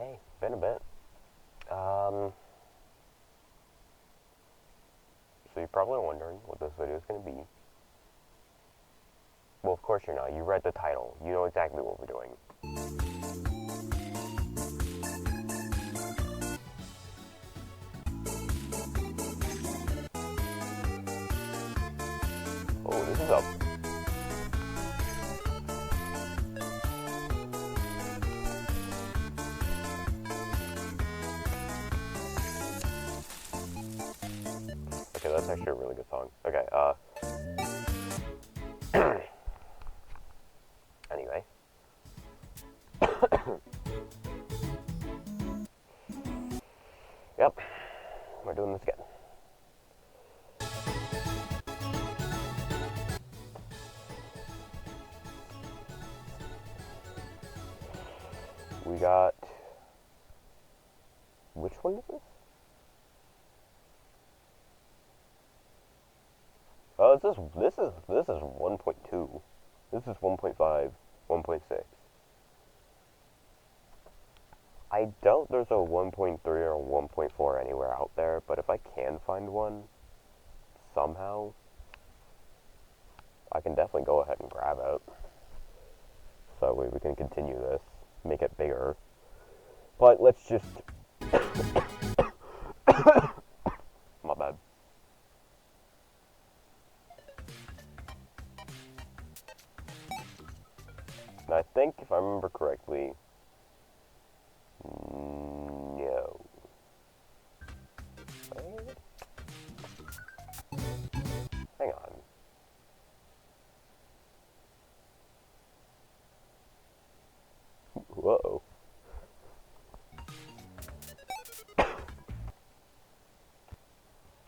Hey, been a bit. So you're probably wondering what this video is going to be. Well, of course you're not. You read the title. You know exactly what we're doing. Oh, this is up. Okay, that's actually a really good song. Okay, anyway. Yep, we're doing this again. We got... Which one is this? Oh, this is 1.2. This is 1.5, 1.6. I doubt there's a 1.3 or a 1.4 anywhere out there, but if I can find one, somehow, I can definitely go ahead and grab it. So that way we can continue this, make it bigger. But let's just... My bad. And I think, if I remember correctly, no. Hang on. Whoa.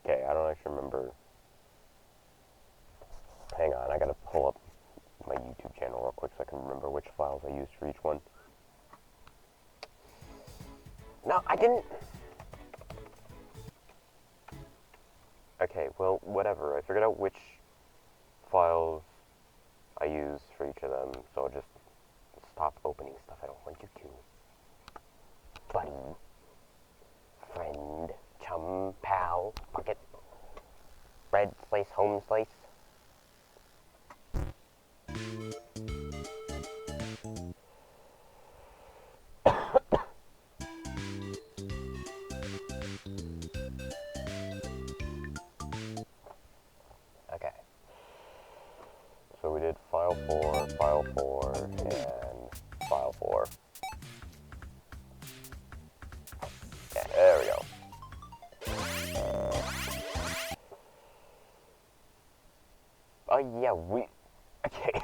Okay, I don't actually remember. Hang on, I gotta pull up my YouTube channel real quick so I can remember which files I used for each one. No, I didn't. Okay, well, whatever. I figured out which files I use for each of them, so I'll just stop opening stuff I don't want you to. Buddy, friend, chum, pal, bucket, bread, slice, home slice. Okay. So we did file 4, and file 4. Yeah, there we go. Oh yeah, okay.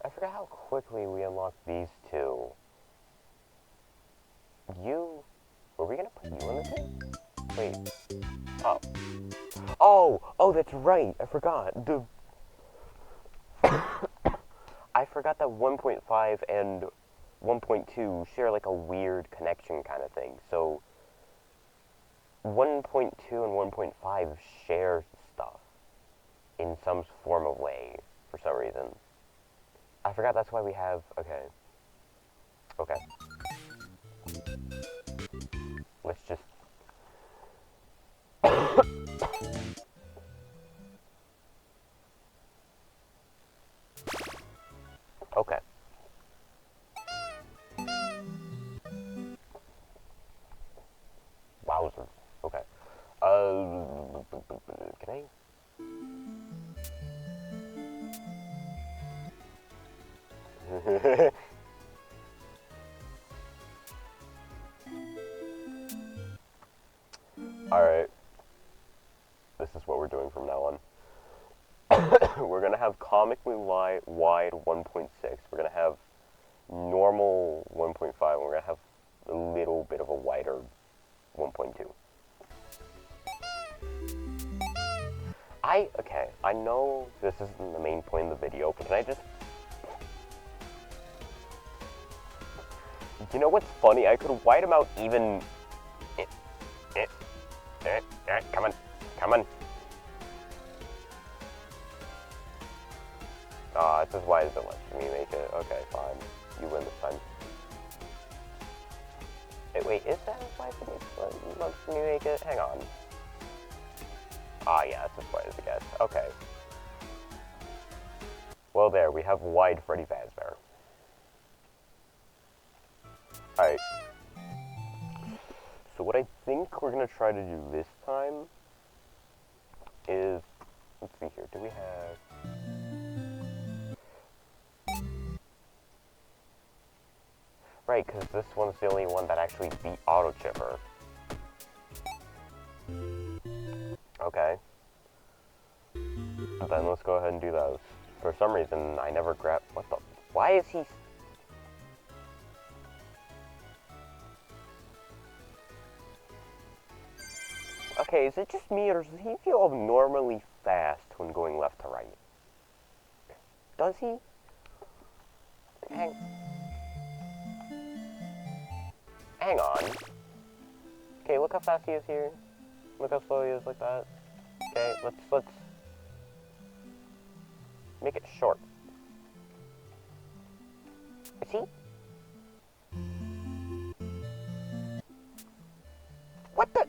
I forgot how quickly we unlocked these two. Were we gonna put you in the thing? Wait. Oh, that's right. I forgot. I forgot that 1.5 and 1.2 share like a weird connection kind of thing. So 1.2 and 1.5 share stuff in some form of way for some reason. I forgot that's why we have... Okay. Let's just... Okay. Wowzers. Okay. Can I... Alright. This is what we're doing from now on. We're gonna have comically wide 1.6. We're gonna have normal 1.5. And we're gonna have a little bit of a wider 1.2. Okay, I know this isn't the main point of the video, but can I just... You know what's funny? I could white them out even... Come on. This is why it lets me make it. Okay, fine. You win this time. Wait, is that why it lets me make it? Hang on. Ah, yeah, that's as wide as it gets. Okay. Well, there, we have wide Freddy Fazbear. Alright. So what I think we're gonna try to do this time is, let's see here, do we have... Right, because this one's the only one that actually beat Auto Chipper. Okay. Then let's go ahead and do those. For some reason, I never grabbed... What the... Why is he... Okay, is it just me, or does he feel abnormally fast when going left to right? Does he? Hang on. Okay, look how fast he is here. Look how slow he is like that. Okay, let's make it short. Is he? What the?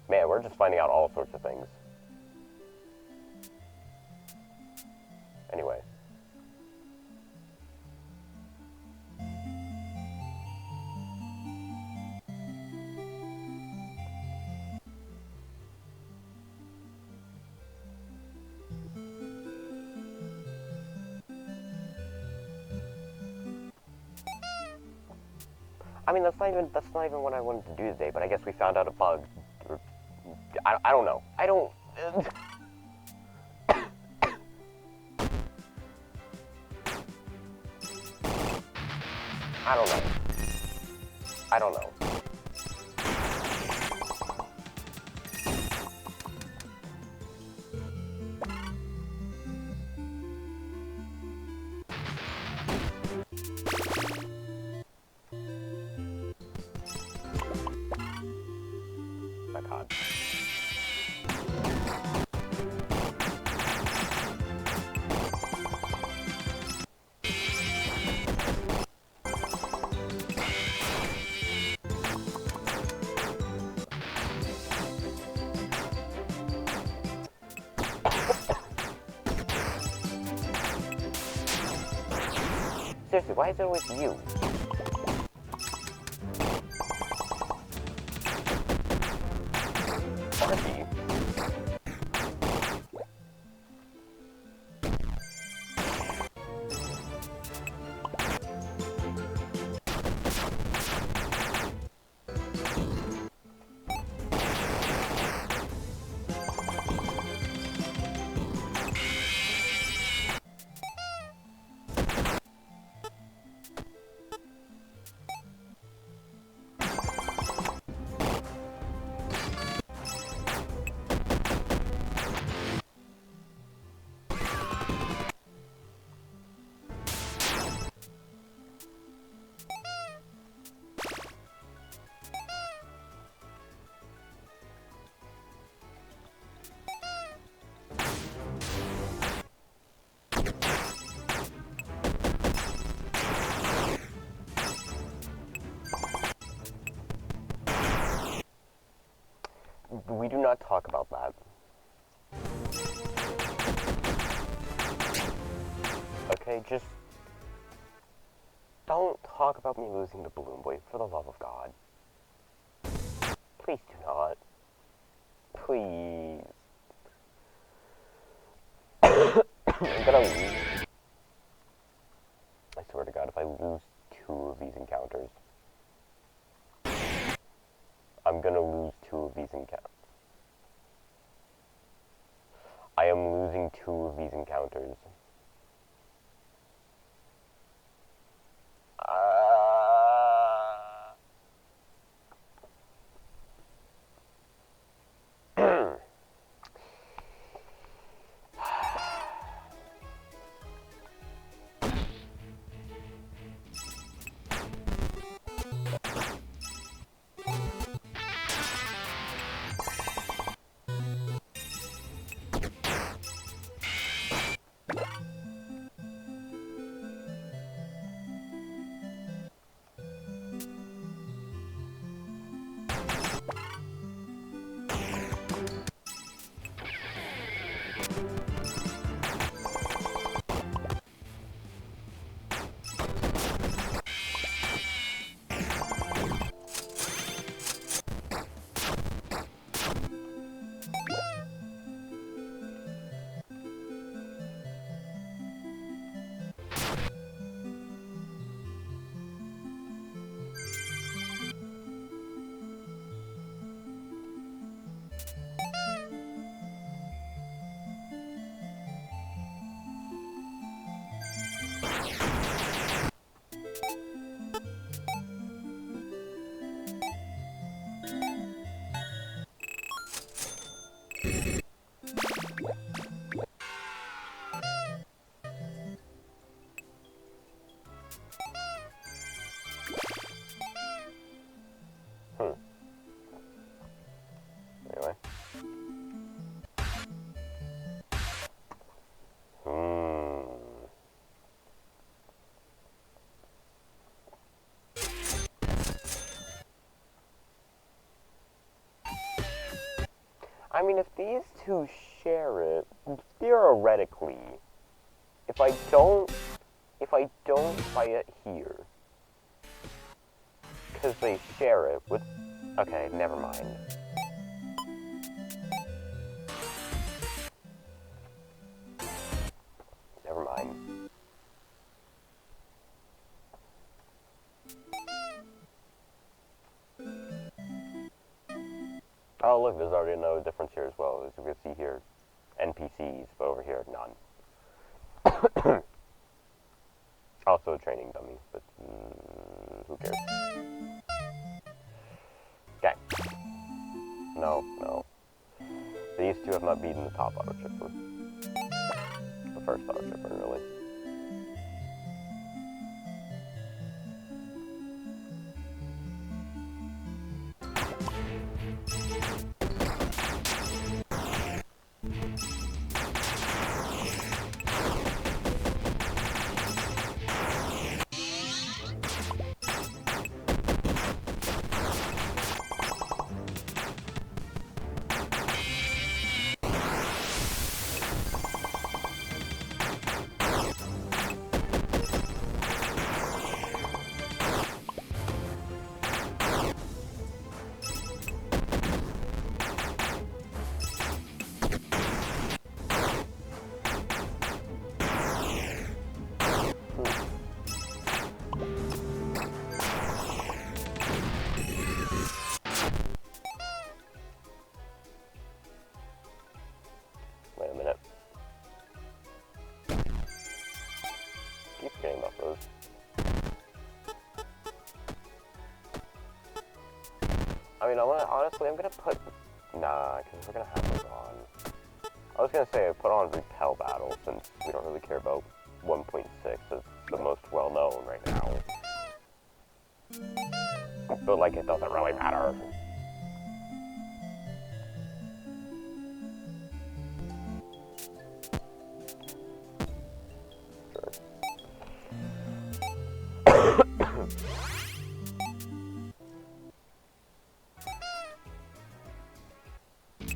Man, we're just finding out all sorts of things. Anyway. I mean, that's not even what I wanted to do today, but I guess we found out a bug. I don't know. I don't... I don't know. I don't know. My God. Seriously, why is it always you? Archie. We do not talk about that. Okay, just don't talk about me losing to Balloon Boy, for the love of God. Please do not. Please. I'm gonna lose. I swear to God, if I lose 2 of these encounters, I'm gonna lose 2 of these encounters. I am losing 2 of these encounters. Anyway. I mean, if these two share it, theoretically, if I don't fight it here, because they share it with, okay, never mind. Never mind. Oh, look, there's already another difference here as well. As you can see here, NPCs, but over here, none. Also a training dummy, but who cares? Okay. No, no. These two have not beaten the top auto chipper. The first auto chipper, really. Wait a minute. Keep forgetting about those. I mean, honestly, I'm gonna put, nah, because we're gonna have those on. I was gonna say I put on repel battle since we don't really care about 1.6. It's the most well known right now. But like, it doesn't really matter.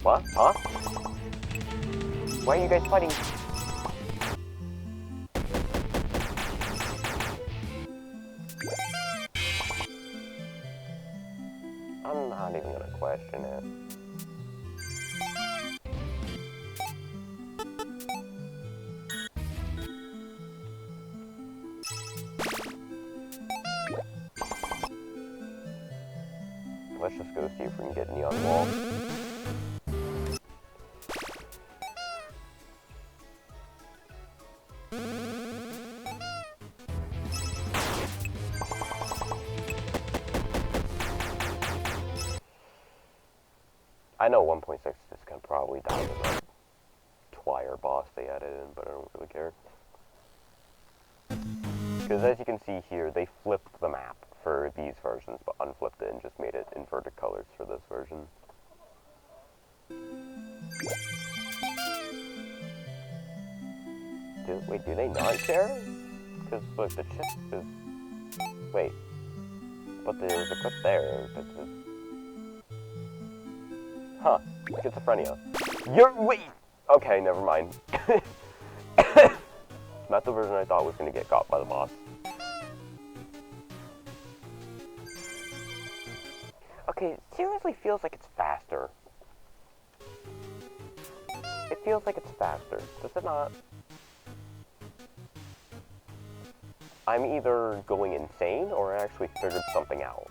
What? Huh? Why are you guys fighting? I'm not even gonna question it. Let's just go see if we can get neon wall. I know 1.6 is gonna probably die to the Twire boss they added in, but I don't really care. Because as you can see here, they flipped the map for these versions, but unflipped it and just made it inverted colors for this version. Wait, do they not share? Because look, the chip is... Wait. But there's a clip there, but... Huh. Schizophrenia. Wait! Okay, never mind. Not the version I thought was gonna get got by the boss. Okay, it seriously feels like it's faster. It feels like it's faster. Does it not? I'm either going insane or I actually figured something out.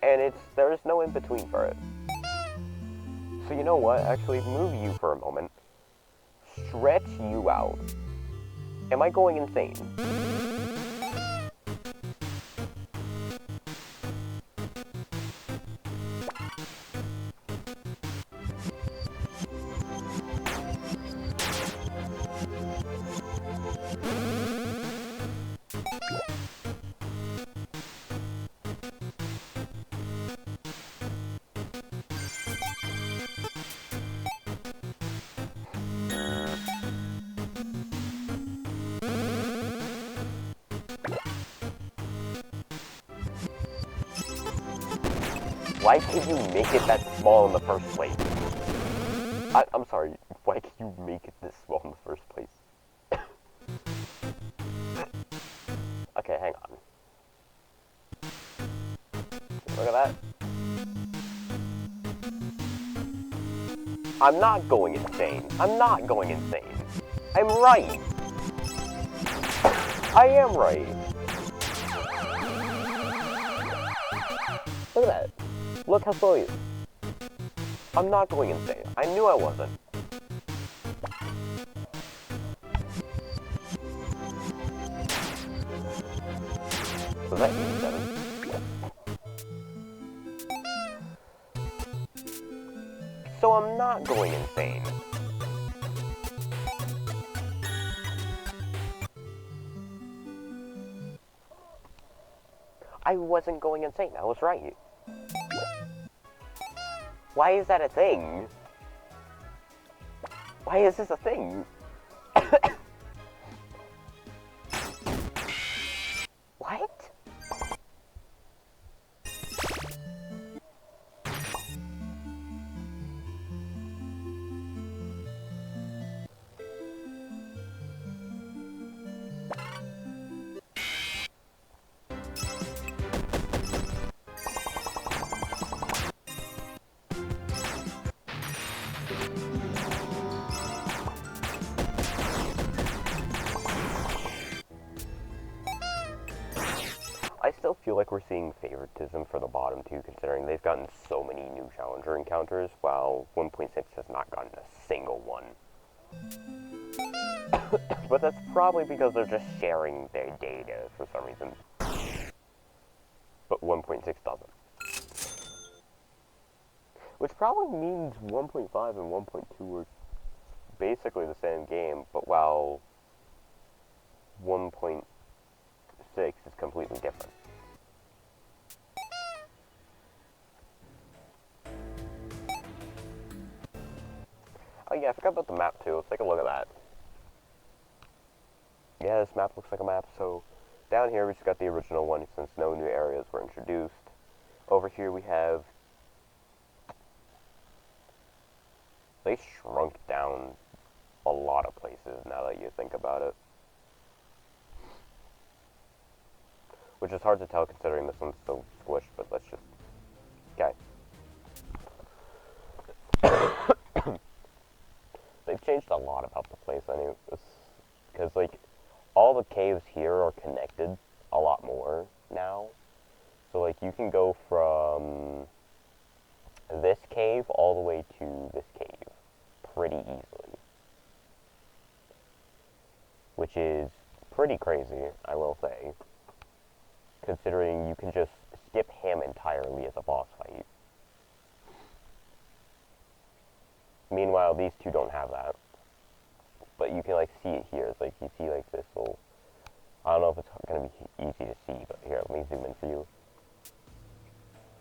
And there's no in between for it. So you know what? Actually, move you for a moment. Stretch you out. Am I going insane? Why could you make it that small in the first place? I'm sorry, why could you make it this small in the first place? Okay, hang on. Look at that. I'm not going insane. I'm not going insane. I'm right. I am right. Look at that. Look how slow he is. I'm not going insane. I knew I wasn't. Was that 87? So I'm not going insane. I wasn't going insane. I was right. Why is that a thing? Why is this a thing? What? I still feel like we're seeing favoritism for the bottom two, considering they've gotten so many new challenger encounters, while 1.6 has not gotten a single one. But that's probably because they're just sharing their data for some reason. But 1.6 doesn't. Which probably means 1.5 and 1.2 are basically the same game, but while 1.6 is completely different. Oh yeah, I forgot about the map too. Let's take a look at that. Yeah, this map looks like a map. So down here we just got the original one since no new areas were introduced. Over here we have... They shrunk down a lot of places now that you think about it. Which is hard to tell considering this one's so squished, but let's just... Okay. They've changed a lot about the place anyway. Because, like, all the caves here are connected a lot more now. So, like, you can go from this cave all the way to this cave pretty easily. Which is pretty crazy, I will say. Considering you can just skip him entirely as a boss fight. Meanwhile, these two don't have that. But you can, like, see it here. It's like, you see, like, this little... I don't know if it's going to be easy to see, but here, let me zoom in for you.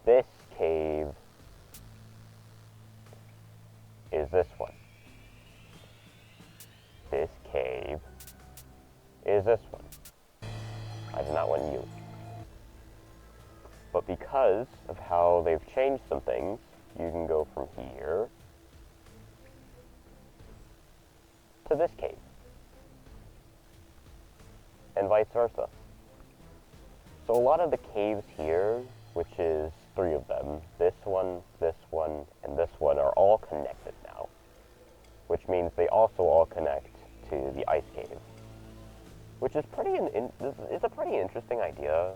This cave is this one. This cave is this one. I do not want you. But because of how they've changed some things, you can go from here to this cave. And vice versa. So a lot of the caves here, which is 3 of them, this one, and this one, are all connected now. Which means they also all connect to the ice cave. Which is it's a pretty interesting idea.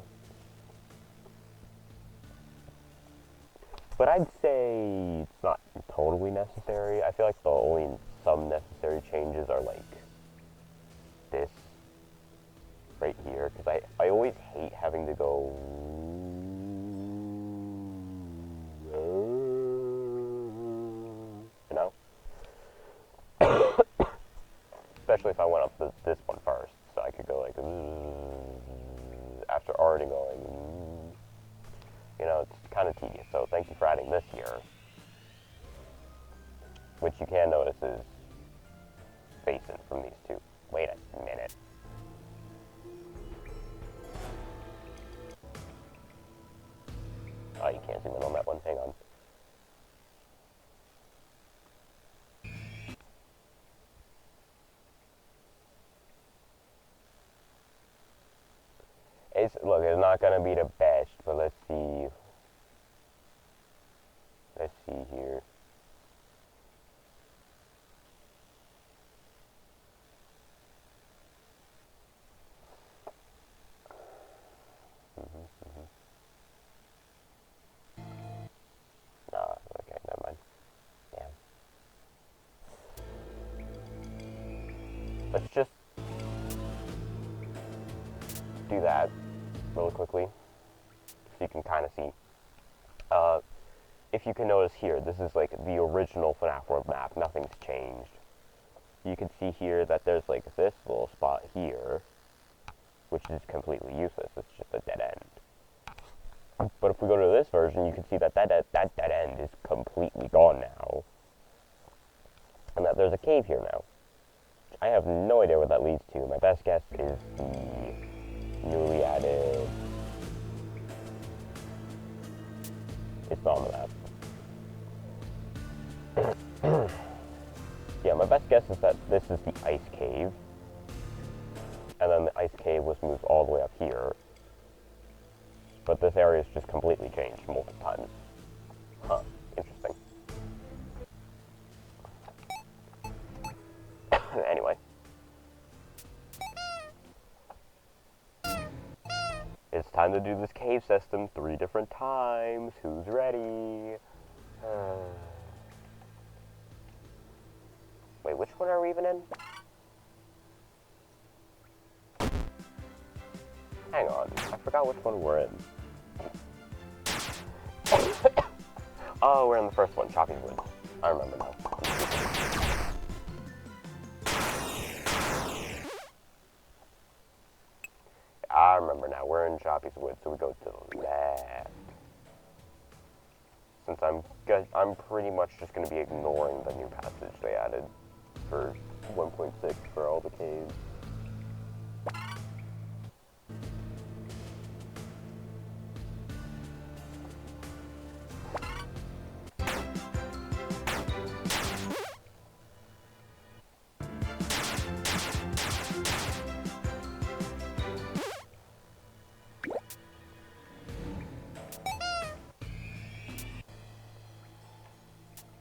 But I'd say it's not totally necessary. I feel like the only some necessary changes are like this right here, because I always hate having to go, you know? Especially if I went up this one first, so I could go like, after already going, you know, it's kind of tedious, so thank you for adding this here. Which you can notice is facing from these two. Wait a minute. Oh, you can't zoom in on that one. Hang on. Look, it's not gonna be the best, but let's see. Let's see here. Nah, okay, never mind. Damn. Let's just do that really quickly, so you can kind of see. If you can notice here, this is like the original FNaF World map. Nothing's changed. You can see here that there's like this little spot here, which is completely useless. It's just a dead end. But if we go to this version, you can see that that dead end is completely gone now, and that there's a cave here now. I have no idea what that leads to. My best guess is the newly added. It's not on the map. Yeah, my best guess is that this is the ice cave, and then the ice cave was moved all the way up here. But this area is just completely changed multiple times. Huh, interesting. Anyway. It's time to do this cave system 3 different times. Who's ready? Wait, which one are we even in? Hang on, I forgot which one we're in. Oh, we're in the first one, Choppy's Woods. I remember now. I remember now, we're in Choppy's Woods, so we go to the left. Since I'm pretty much just going to be ignoring the new passage they added for 1.6 for all the caves.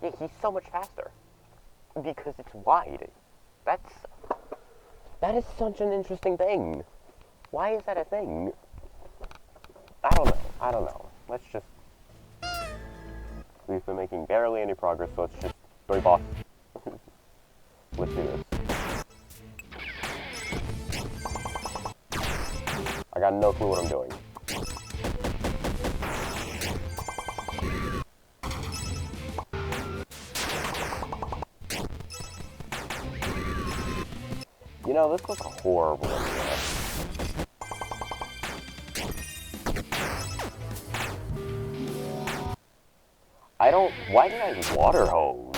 Yeah, he's so much faster. Because it's wide. That is such an interesting thing. Why is that a thing? I don't know. Let's just... We've been making barely any progress, so let's just... Sorry, boss. Let's do this. I got no clue what I'm doing. You know, this looks horrible. Why did I water hose?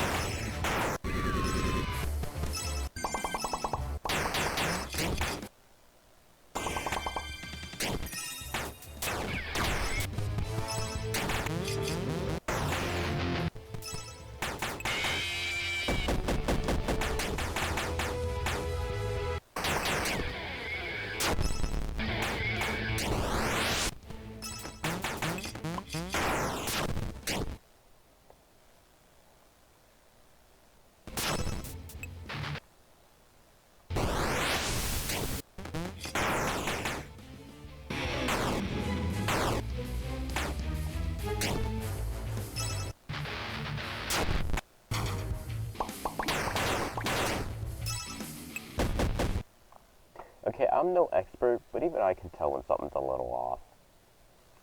Okay, I'm no expert, but even I can tell when something's a little off.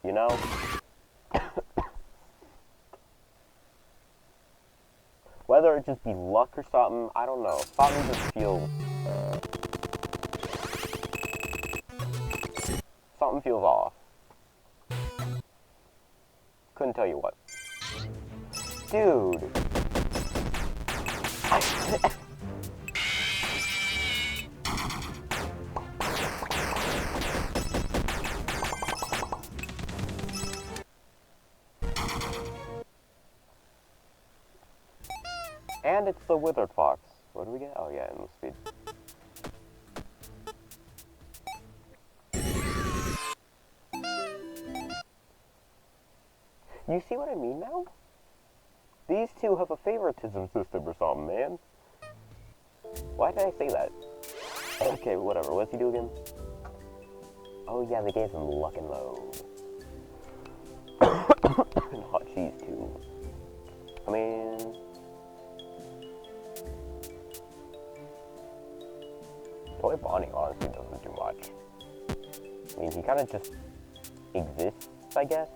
You know? Whether it just be luck or something, I don't know. Something just feels... something feels off. Couldn't tell you what. Dude! And it's the withered fox. What do we get? Oh yeah, endless speed. You see what I mean now? These two have a favoritism system or something, man. Why did I say that? Okay, whatever. What's he do again? Oh yeah, they gave him luck and load. And hot cheese too. I mean... Toy Bonnie honestly doesn't do much. I mean, he kind of just exists, I guess.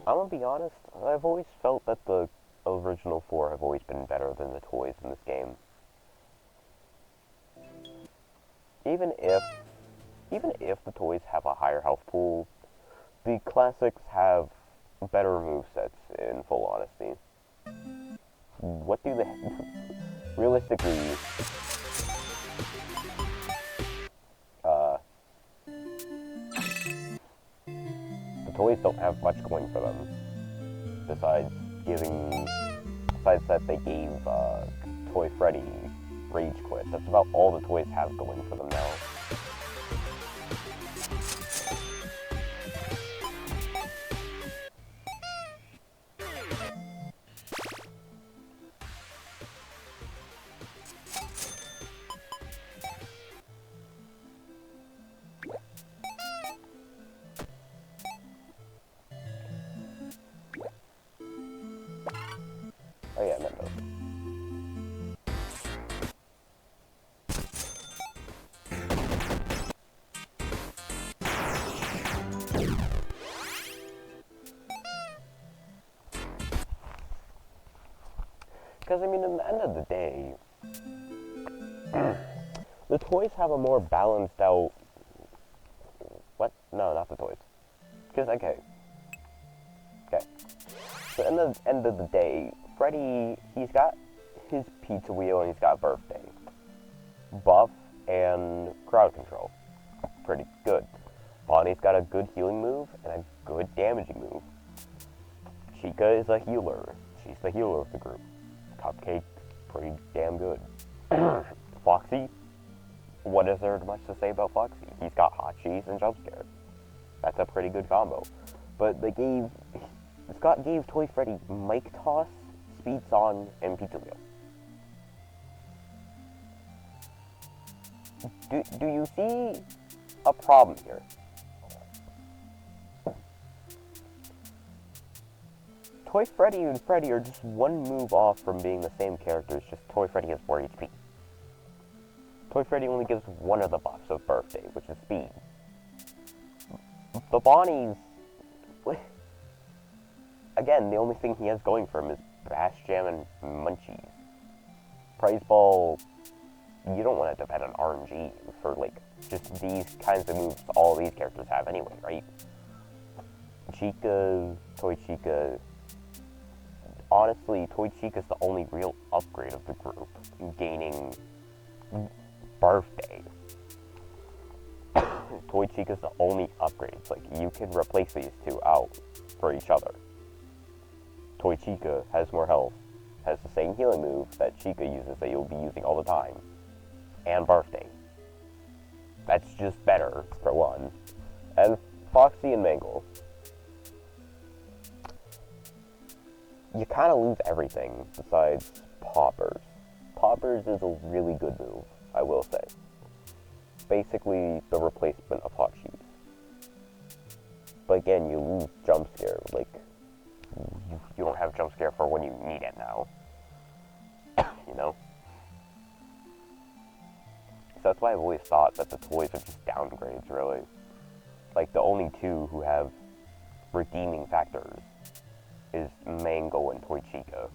I'm gonna be honest, I've always felt that the original four have always been better than the toys in this game. Even if the toys have a higher health pool, the classics have better movesets, in full honesty. What do they... Realistically... the toys don't have much going for them. Besides that they gave, Toy Freddy Rage Quit. That's about all the toys have going for them now. Oh yeah, Mentos. Because, I mean, in the end of the day, the toys have a more balanced out... What? No, not the toys. Because, okay. So, in the end of the day, Freddy, he's got his pizza wheel and he's got birthday. Buff and crowd control. Pretty good. Bonnie's got a good healing move and a good damaging move. Chica is a healer. She's the healer of the group. Cupcake, pretty damn good. Foxy, what is there much to say about Foxy? He's got hot cheese and jumpscared. That's a pretty good combo. But Scott gave Toy Freddy Mic Toss, Speed Song, and Pizza Wheel. Do you see a problem here? Toy Freddy and Freddy are just one move off from being the same characters, just Toy Freddy has more HP. Toy Freddy only gives one of the buffs of birthday, which is speed. The Bonnie's... Again, the only thing he has going for him is Bash Jam and Munchies. Prize Ball, you don't want to depend on RNG for, like, just these kinds of moves all these characters have anyway, right? Chica, Toy Chica... Honestly, Toy Chica's the only real upgrade of the group, gaining birthday. Toy Chica's the only upgrade. It's like, you can replace these two out for each other. Toy Chica has more health, has the same healing move that Chica uses that you'll be using all the time, and birthday. That's just better, for one. And Foxy and Mangle. You kind of lose everything besides Poppers. Poppers is a really good move, I will say. Basically the replacement of Hot Cheese. But again, you lose Jumpscare. Like, you don't have Jumpscare for when you need it now. You know? So that's why I've always thought that the toys are just downgrades, really. Like, the only two who have redeeming factors is Mango and Toy Chica.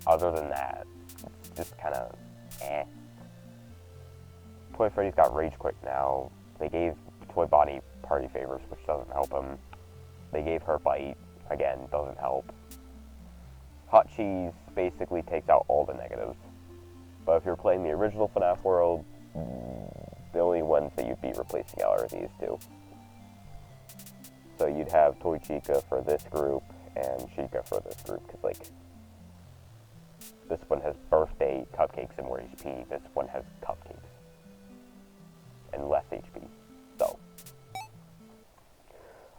Other than that, it's just kind of eh. Toy Freddy's got Rage Quit now. They gave Toy Bonnie Party Favors, which doesn't help him. They gave her Bite, again, doesn't help. Hot Cheese basically takes out all the negatives. But if you're playing the original FNaF World, the only ones that you'd be replacing out are these two. So you'd have Toy Chica for this group, and Chica for this group, because, like, this one has birthday cupcakes and more HP, this one has cupcakes and less HP, so.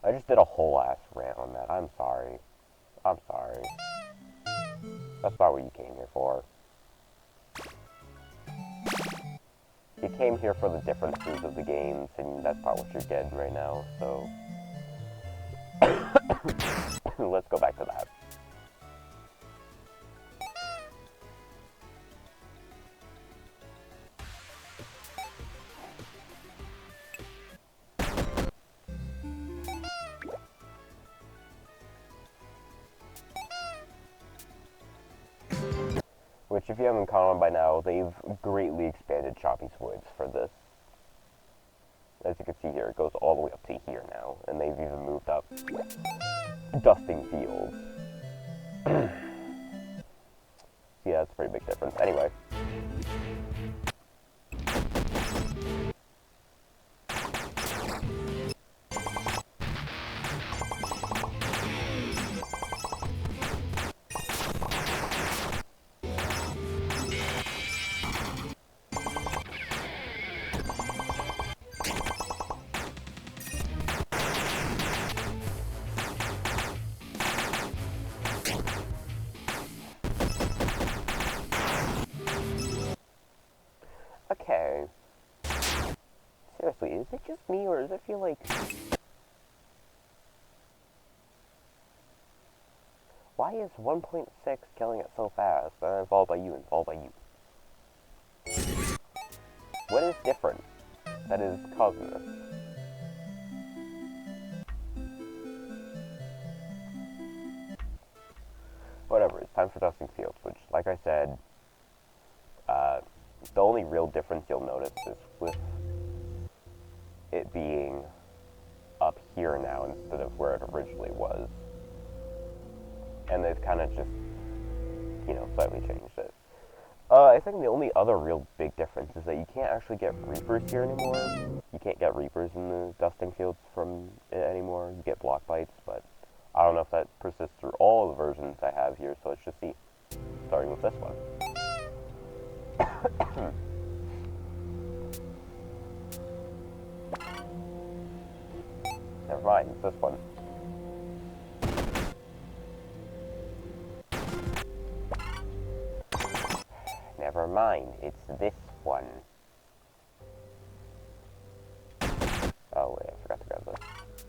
I just did a whole ass rant on that. I'm sorry. I'm sorry. That's not what you came here for. You came here for the differences of the games, and that's not what you're getting right now, so... Let's go back to that. Which, if you haven't caught on by now, they've greatly expanded Choppy's Woods for this. As you can see here, it goes all the way up to here now, and they've even moved up dusting fields. Yeah, that's a pretty big difference. Anyway. Okay. Seriously, is it just me, or does it feel like... Why is 1.6 killing it so fast? Followed by you, and followed by you. What is different that is causing this? Whatever, it's time for dusting fields, which, like I said, the only real difference you'll notice is with it being up here now instead of where it originally was. And they've kind of just, you know, slightly changed it. I think the only other real big difference is that you can't actually get Reapers here anymore. You can't get Reapers in the dusting fields from it anymore. You get block bites, but I don't know if that persists through all the versions I have here, so let's just see. Starting with this one. Never mind, it's this one. Never mind, it's this one. Oh wait, I forgot to grab this.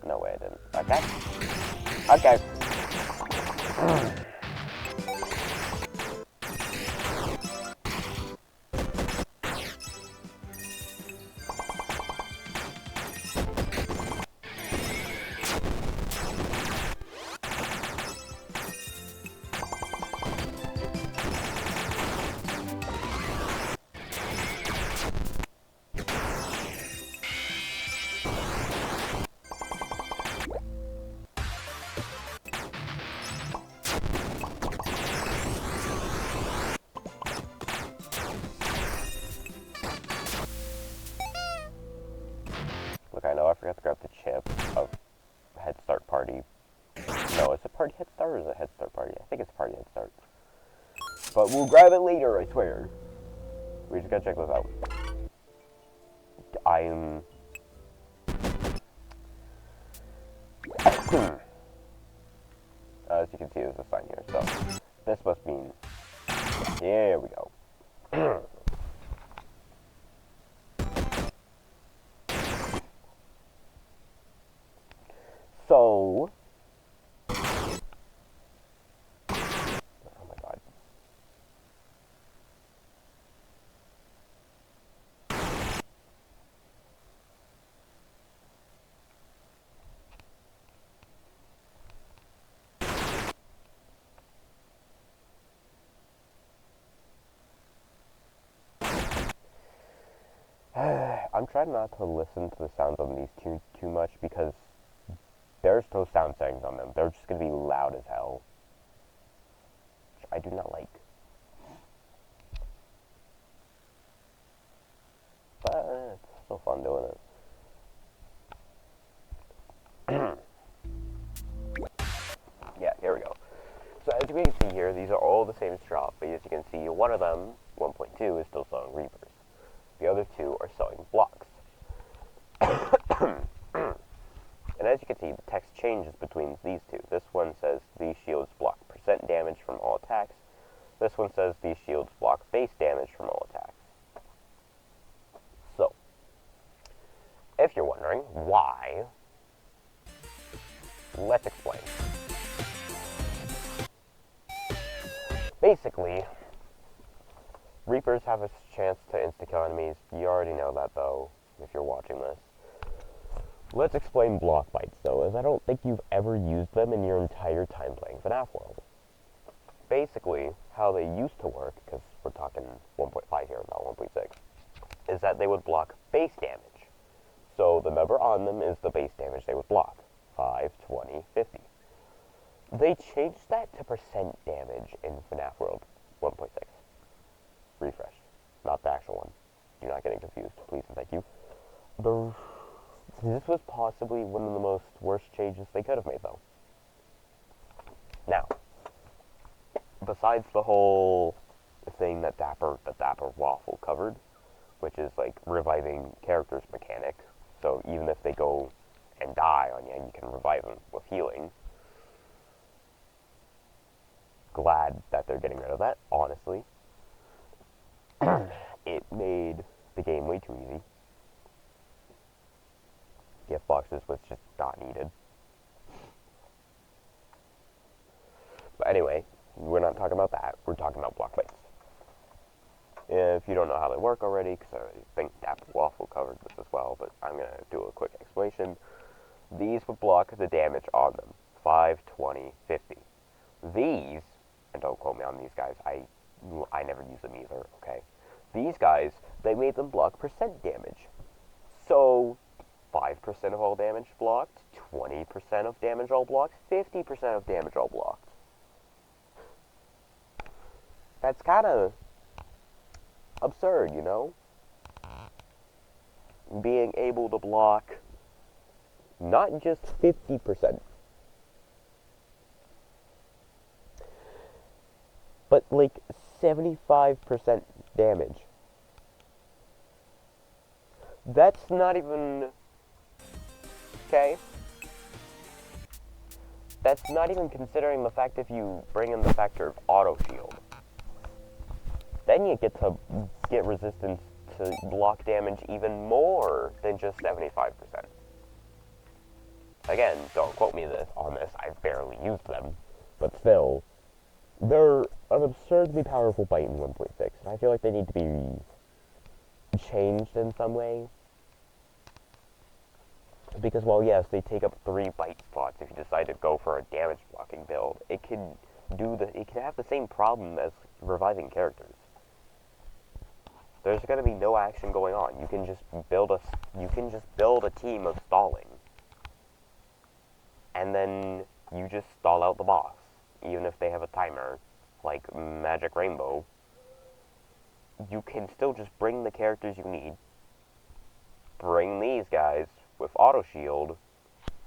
No way I didn't. Okay. Okay. Look, I know I forgot to grab the chip of Head Start Party. No, is it Party Head Start or is it Head Start Party? I think it's Party Head Start. But we'll grab it later, I swear. We just gotta check this out. I'm... As you can see, there's a sign here, so this must mean... Here we go. So... Oh my god. I'm trying not to listen to the sounds on these too much because there's no sound settings on them. They're just going to be loud as hell, which I do not like. But it's still fun doing it. Yeah, here we go. these are all the same shop, but as you can see, one of them, 1.2, is still selling Reapers. The other two are selling blocks. And as you can see, the text changes between these two. This one says these shields block % damage from all attacks. This one says these shields block base damage from all attacks. So, if you're wondering why, let's explain. Basically, Reapers have a chance to insta-kill enemies. You already know that, though, if you're watching this. Let's explain block bites, though, as I don't think you've ever used them in your entire time playing FNaF World. Basically, how they used to work, because we're talking 1.5 here, not 1.6, is that they would block base damage. So the number on them is the base damage they would block. 5, 20, 50. They changed that to % damage in FNaF World 1.6. Refresh. Not the actual one. You're not getting confused, please and thank you. This was possibly one of the most worst changes they could have made, though. Now, besides the whole thing that Dapper Waffle covered, which is like reviving characters mechanic, so even if they go and die on you, you can revive them with healing. Glad that they're getting rid of that, honestly. It made the game way too easy. Gift boxes was just not needed. But anyway, we're not talking about that. We're talking about block bites. If you don't know how they work already, because I think Dapper Waffle covered this as well, but I'm going to do a quick explanation. These would block the damage on them. 5, 20, 50. These, and don't quote me on these guys, I never use them either, okay? These guys, they made them block % damage. So, 5% of all damage blocked, 20% of damage all blocked, 50% of damage all blocked. That's kind of absurd, you know? Being able to block not just 50%, but like 75% damage. That's not even... Okay? That's not even considering the fact if you bring in the factor of auto shield. Then you get to get resistance to block damage even more than just 75%. Again, don't quote me on this, I've barely used them, but still, they're an absurdly powerful bite in 1.6, and I feel like they need to be changed in some way. Because, well, yes, they take up 3 bite spots if you decide to go for a damage blocking build. It can have the same problem as reviving characters. There's going to be no action going on. You can just build a team of stalling. And then you just stall out the boss. Even if they have a timer, like Magic Rainbow, you can still just bring the characters you need. Bring these guys with auto shield,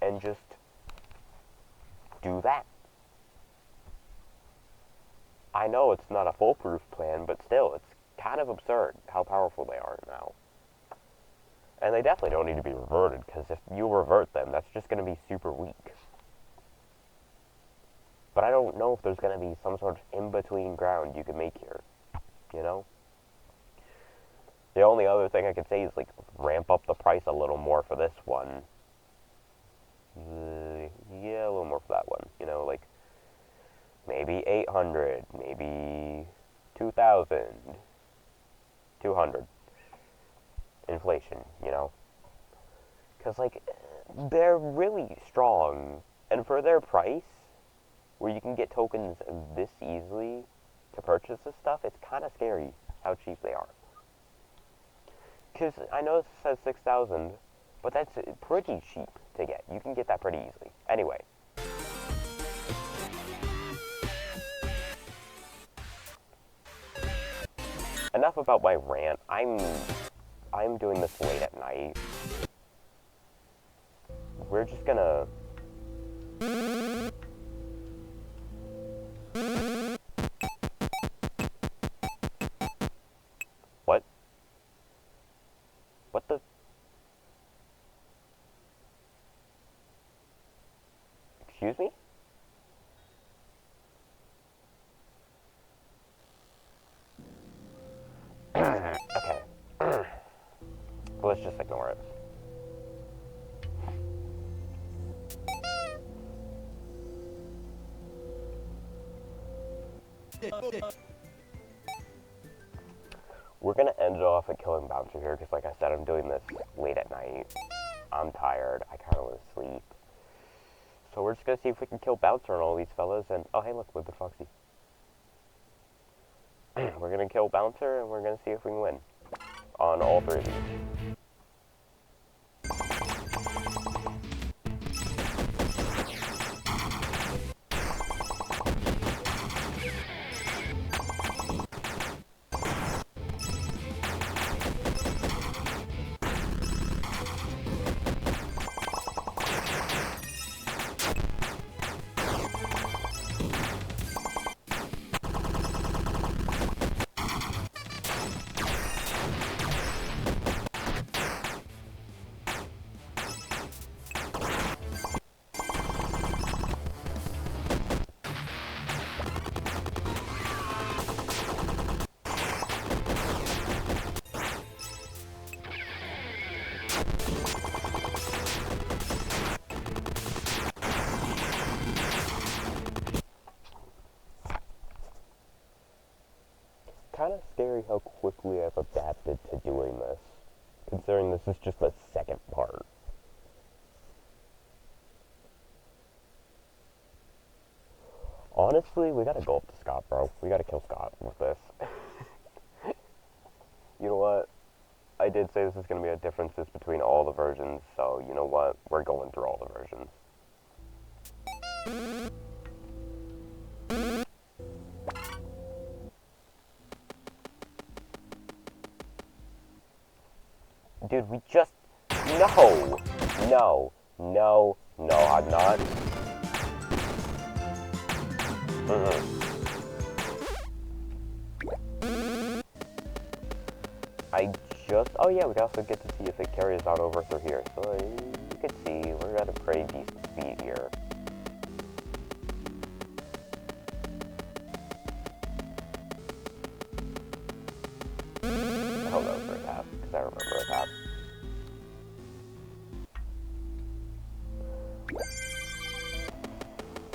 and just do that. I know it's not a foolproof plan, but still, it's kind of absurd how powerful they are now. And they definitely don't need to be reverted, because if you revert them, that's just going to be super weak. But I don't know if there's going to be some sort of in-between ground you can make here, you know? The only other thing I could say is, like, ramp up the price a little more for this one. Yeah, a little more for that one. You know, like, maybe 800, maybe 2,000, 200. Inflation, you know? Because, like, they're really strong. And for their price, where you can get tokens this easily to purchase this stuff, it's kind of scary how cheap they are. Because I know this says 6,000, but that's pretty cheap to get. You can get that pretty easily. Anyway. Enough about my rant. I'm doing this late at night. We're just gonna... Excuse me? Okay. Let's just ignore it. We're gonna end it off at killing Bouncer here, because like I said, I'm doing this late at night. I'm tired. I kind of want to sleep. So we're just gonna see if we can kill Bouncer and all these fellas, and oh hey look, Wibbit Foxy. We're gonna kill Bouncer, and we're gonna see if we can win. On all three of these. Kind of scary how quickly I've adapted to doing this, considering this is just the second part. Honestly, we gotta go up to Scott, bro. We gotta kill Scott with this. You know what? I did say this is gonna be a differences between all the versions, so you know what? We're going through all the versions. Dude, we just... No! No. No. No, I'm not. I just... Oh yeah, we can also get to see if it carries on over through here. So you can see, we're at a pretty decent speed here. I hope that was for a tap, because I remember a tap.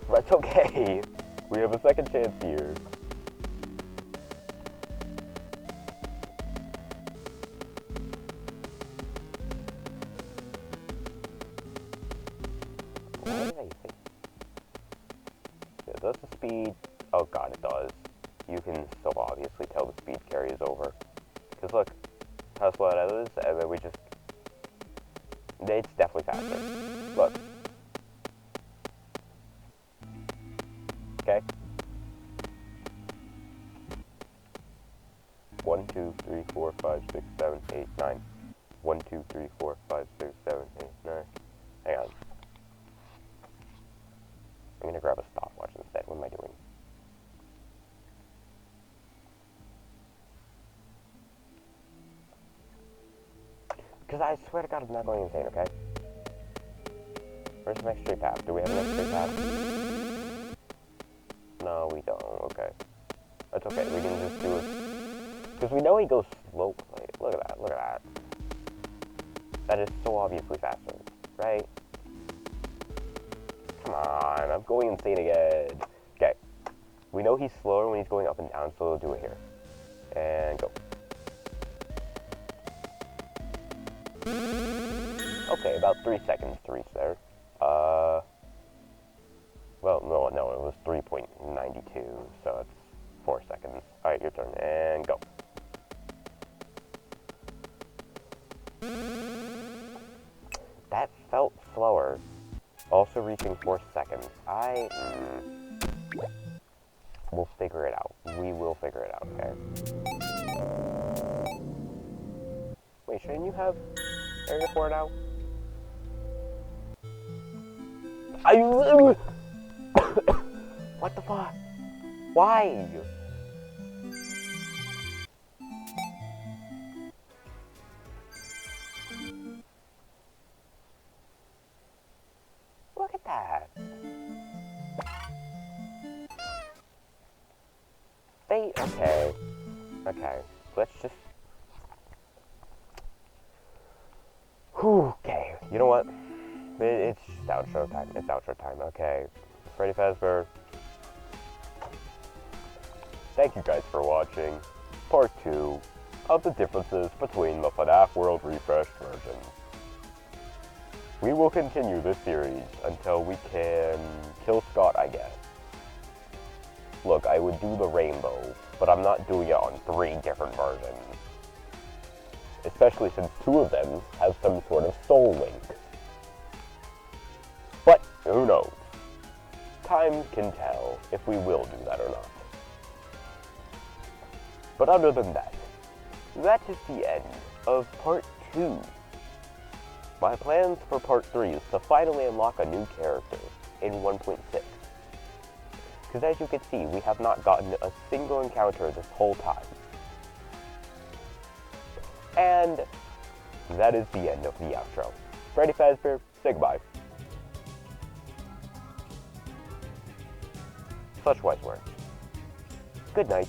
That's okay. We have a second chance here. Why did I think? Yeah, does the speed? Oh god, it does. You can so obviously tell the speed carries over. Because look, how slow that is, and then we just... It's definitely faster. Look. Okay. 1, 2, 3, 4, 5, 6, 7, 8, 9. 1, 2, 3, 4, 5, 6, 7, 8, 9. Hang on. I'm gonna grab a stopwatch instead. What am I doing? Because I swear to God, I'm not going insane, okay? Where's the next straight path? Do we have an next straight path? No, we don't. Okay. That's okay. We can just do it. Because we know he goes slowly. Look at that. Look at that. That is so obviously faster, right? Come on. I'm going insane again. Okay. We know he's slower when he's going up and down, so we'll do it here. And go. Okay, about 3 seconds to reach there. Well, no, it was 3.92, so it's 4 seconds. Alright, your turn, and go. That felt slower. Also reaching 4 seconds. We'll figure it out. We will figure it out, okay? Wait, shouldn't you have Area 4 now? What the fuck? Why? Look at that. Okay. Okay. Let's just... Okay. You know what? It's just outro time. It's outro time. Okay. Freddy Fazbear. Thank you guys for watching part 2 of the differences between the FNaF World refreshed versions. We will continue this series until we can kill Scott, I guess. Look, I would do the rainbow, but I'm not doing it on 3 different versions. Especially since 2 of them have some sort of soul link. But, who knows? Time can tell if we will do that or not. But other than that, that is the end of part 2. My plans for part 3 is to finally unlock a new character in 1.6. Because as you can see, we have not gotten a single encounter this whole time. And that is the end of the outro. Freddy Fazbear, say goodbye. Such wise words. Good night,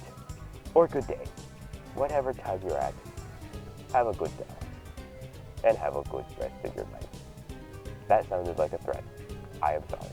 or good day, whatever time you're at. Have a good day, and have a good rest of your life. That sounded like a threat. I am sorry.